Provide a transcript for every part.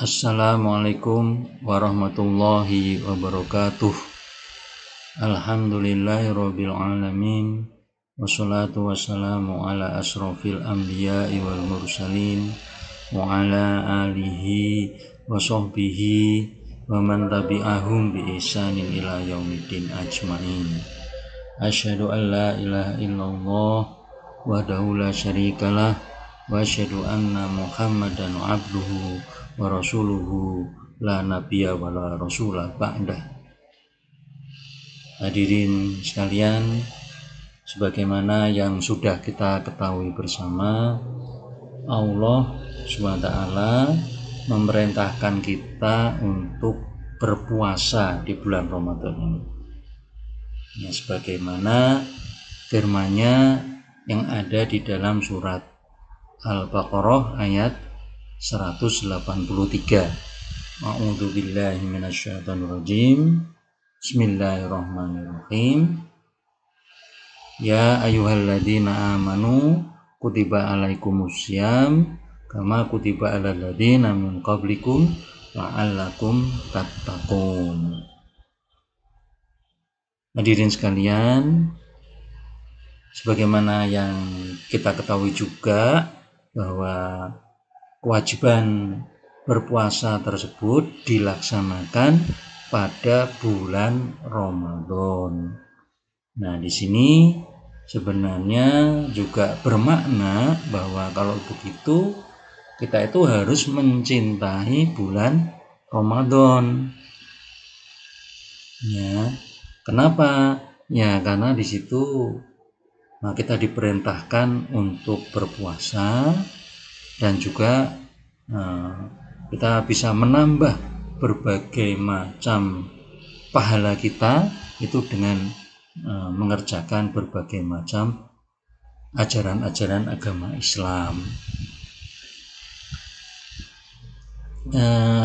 Assalamualaikum warahmatullahi wabarakatuh. Alhamdulillahirabbil alamin. Wassalatu wassalamu ala asrofil anbiya'i wal mursalin wa ala alihi wa sahbihi wa man tabi'ahum bi ihsanin ila yaumiddin ajmain. Asyhadu an la ilaha illallah wahdahu la syarikalah wa asyhadu anna Muhammadan abduhu wa rasuluhu la nabiyya wa la rasulah ba'dah. Hadirin sekalian, sebagaimana yang sudah kita ketahui bersama, Allah SWT memerintahkan kita untuk berpuasa di bulan Ramadan ini. Ya, sebagaimana firman-Nya yang ada di dalam surat Al-Baqarah ayat 183. A'udzu billahi minasyaitonir rajim. Bismillahirrahmanirrahim. Ya ayyuhalladzina amanu kutiba alaikumussyam kama kutiba alal ladzina min qablikum la'allakum tattaqun. Hadirin sekalian, sebagaimana yang kita ketahui juga bahwa kewajiban berpuasa tersebut dilaksanakan pada bulan Ramadan. Nah, di sini sebenarnya juga bermakna bahwa kalau begitu kita itu harus mencintai bulan Ramadan. Ya, kenapa? Ya, karena di situ kita diperintahkan untuk berpuasa dan juga kita bisa menambah berbagai macam pahala kita itu dengan mengerjakan berbagai macam ajaran-ajaran agama Islam.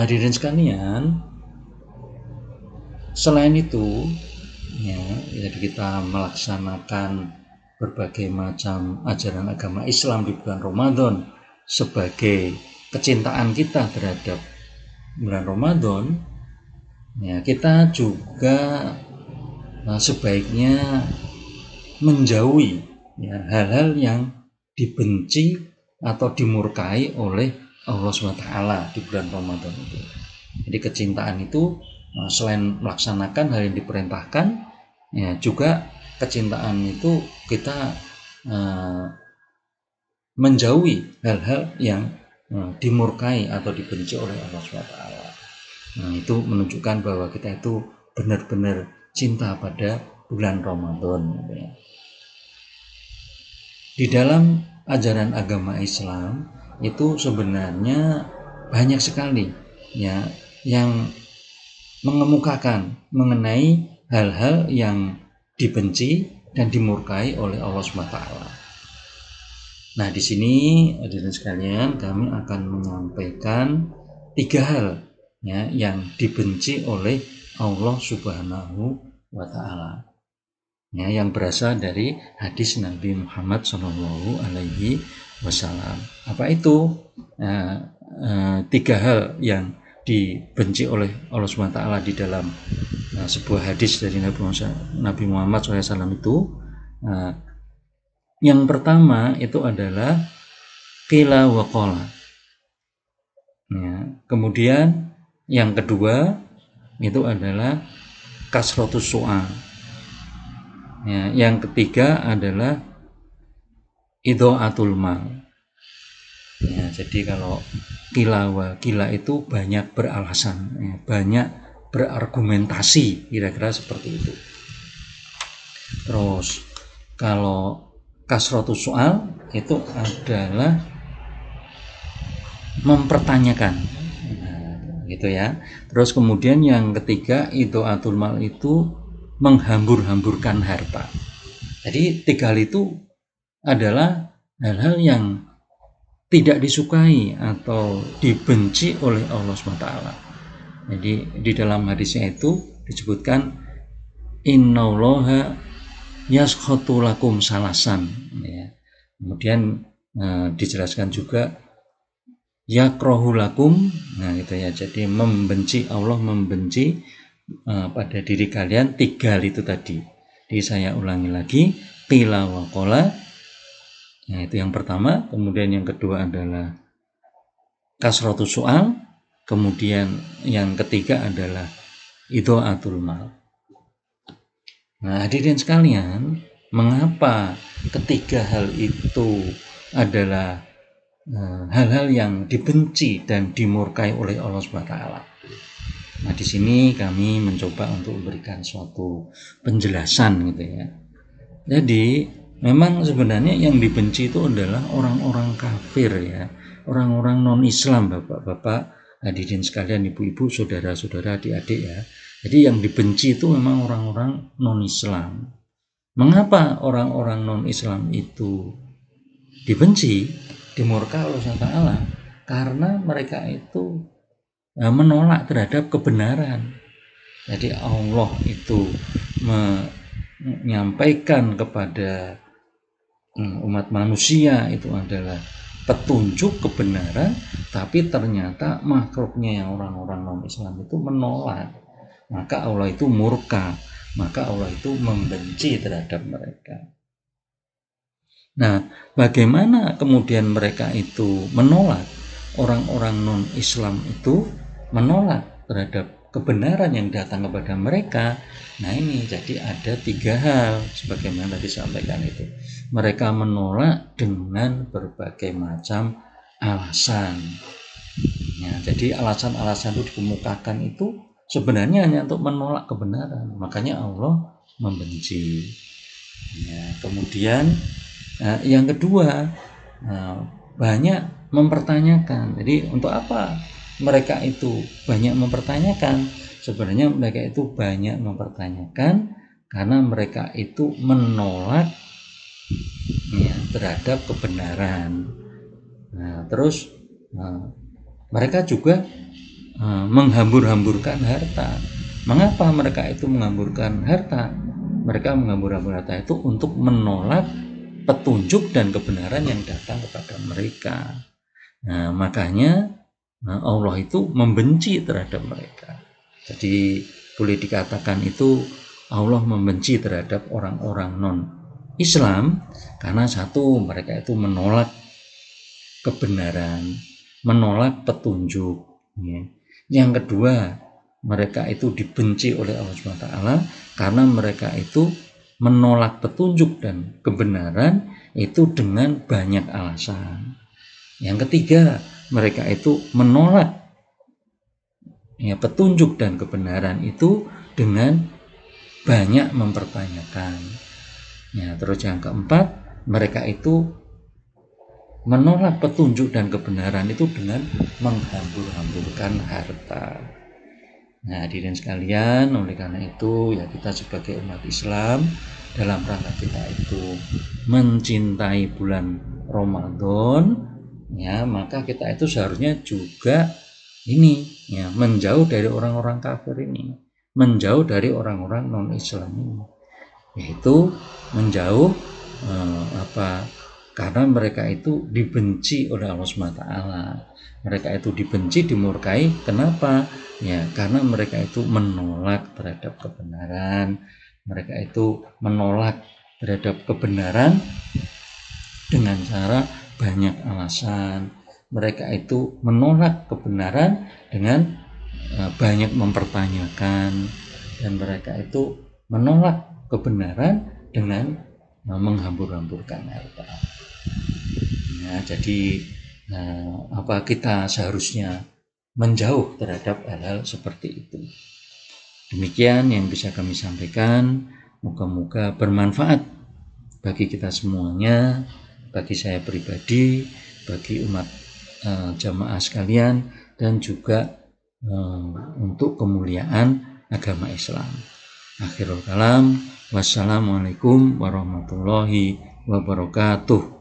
Hadirin sekalian, selain itu ya, jadi kita melaksanakan berbagai macam ajaran agama Islam di bulan Ramadan sebagai kecintaan kita terhadap bulan Ramadan, ya, kita juga sebaiknya menjauhi ya, hal-hal yang dibenci atau dimurkai oleh Allah SWT di bulan Ramadan itu. Jadi kecintaan itu selain melaksanakan hal yang diperintahkan, ya, juga kecintaan itu kita menjauhi hal-hal yang dimurkai atau dibenci oleh Allah SWT. Nah, itu menunjukkan bahwa kita itu benar-benar cinta pada bulan Ramadan. Di dalam ajaran agama Islam itu sebenarnya banyak sekali ya yang mengemukakan mengenai hal-hal yang dibenci dan dimurkai oleh Allah SWT. Nah, di sini hadirin sekalian, kami akan menyampaikan 3 hal ya yang dibenci oleh Allah Subhanahu wa taala. Ya, yang berasal dari hadis Nabi Muhammad sallallahu alaihi wasallam. Apa itu? 3 hal yang dibenci oleh Allah Subhanahu wa taala di dalam sebuah hadis dari Nabi Muhammad SAW itu. Yang pertama itu adalah qila wa qala. Ya, kemudian yang kedua itu adalah kasratus su'al. Ya, yang ketiga adalah idha'atul mal. Ya, jadi kalau qila itu banyak beralasan, ya, banyak berargumentasi, kira-kira seperti itu. Terus kalau kasratus soal itu adalah mempertanyakan, gitu ya. Terus kemudian yang ketiga itu atul mal itu menghambur-hamburkan harta. Jadi 3 hal itu adalah hal-hal yang tidak disukai atau dibenci oleh Allah SWT. Jadi di dalam hadisnya itu disebutkan innallaha yaskhatu lakum salasan ya. Kemudian dijelaskan juga yakrahu lakum, nah gitu ya. Jadi membenci, Allah membenci pada diri kalian 3 hal itu tadi. Jadi saya ulangi lagi, qila wa qala. Nah, itu yang pertama. Kemudian yang kedua adalah kasratu soal. Kemudian yang ketiga adalah idha'atul mal. Nah, hadirin sekalian, mengapa ketiga hal itu adalah hal-hal yang dibenci dan dimurkai oleh Allah SWT? Nah, di sini kami mencoba untuk memberikan suatu penjelasan gitu ya. Jadi, memang sebenarnya yang dibenci itu adalah orang-orang kafir ya, orang-orang non-Islam, Bapak-bapak, hadirin sekalian, ibu-ibu, saudara-saudara, adik-adik ya. Jadi yang dibenci itu memang orang-orang non-Islam. Mengapa orang-orang non-Islam itu dibenci, dimurka Allah SWT? Karena mereka itu menolak terhadap kebenaran. Jadi Allah itu menyampaikan kepada umat manusia itu adalah petunjuk kebenaran, tapi ternyata makhluknya yang orang-orang non-Islam itu menolak. Maka Allah itu murka, maka Allah itu membenci terhadap mereka. Nah, bagaimana kemudian mereka itu menolak? Orang-orang non-Islam itu menolak terhadap kebenaran yang datang kepada mereka. Nah, ini jadi ada 3 hal sebagaimana disampaikan itu. Mereka menolak dengan berbagai macam alasan. Ya, jadi alasan-alasan itu dikemukakan itu sebenarnya hanya untuk menolak kebenaran. Makanya Allah membenci. Ya, kemudian yang kedua, banyak mempertanyakan. Jadi untuk apa mereka itu banyak mempertanyakan? Sebenarnya mereka itu banyak mempertanyakan karena mereka itu menolak terhadap kebenaran. Nah, terus mereka juga menghambur-hamburkan harta. Mengapa mereka itu menghamburkan harta? Mereka menghambur-hamburkan harta itu untuk menolak petunjuk dan kebenaran yang datang kepada mereka. Nah, makanya Allah itu membenci terhadap mereka. Jadi boleh dikatakan itu Allah membenci terhadap orang-orang non-Islam karena satu, mereka itu menolak kebenaran, menolak petunjuk. Ya. Yang kedua, mereka itu dibenci oleh Allah SWT karena mereka itu menolak petunjuk dan kebenaran itu dengan banyak alasan. Yang ketiga, mereka itu menolak petunjuk dan kebenaran itu dengan banyak mempertanyakan. Ya, terus yang keempat, mereka itu menolak petunjuk dan kebenaran itu dengan menghambur-hamburkan harta. Nah, hadirin sekalian, oleh karena itu ya kita sebagai umat Islam dalam rangka kita itu mencintai bulan Ramadan, ya maka kita itu seharusnya juga ini ya menjauh dari orang-orang kafir ini, menjauh dari orang-orang non-Islam ini, yaitu menjauh karena mereka itu dibenci oleh Allah SWT. Mereka itu dibenci, dimurkai. Kenapa? Ya, karena mereka itu menolak terhadap kebenaran. Mereka itu menolak terhadap kebenaran dengan cara banyak alasan. Mereka itu menolak kebenaran dengan banyak mempertanyakan, dan mereka itu menolak kebenaran dengan menghambur-hamburkan harta. Ya, jadi kita seharusnya menjauh terhadap hal-hal seperti itu. Demikian yang bisa kami sampaikan. Moga-moga bermanfaat bagi kita semuanya, bagi saya pribadi, bagi umat jamaah sekalian, dan juga untuk kemuliaan agama Islam. Akhirul kalam, wassalamualaikum warahmatullahi wabarakatuh.